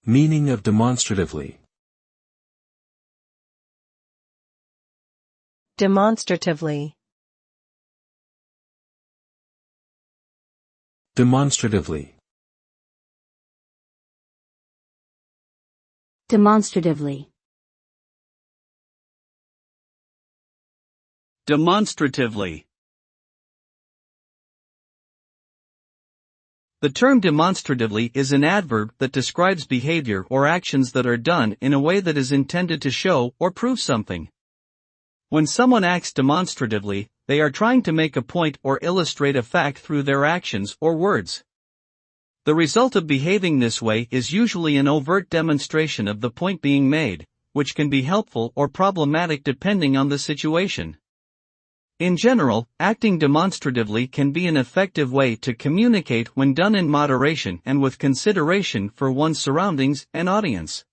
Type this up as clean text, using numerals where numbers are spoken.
Meaning of demonstratively. Demonstratively. Demonstratively. Demonstratively. Demonstratively. The term demonstratively is an adverb that describes behavior or actions that are done in a way that is intended to show or prove something. When someone acts demonstratively, they are trying to make a point or illustrate a fact through their actions or words. The result of behaving this way is usually an overt demonstration of the point being made, which can be helpful or problematic depending on the situation. In general, acting demonstratively can be an effective way to communicate when done in moderation and with consideration for one's surroundings and audience.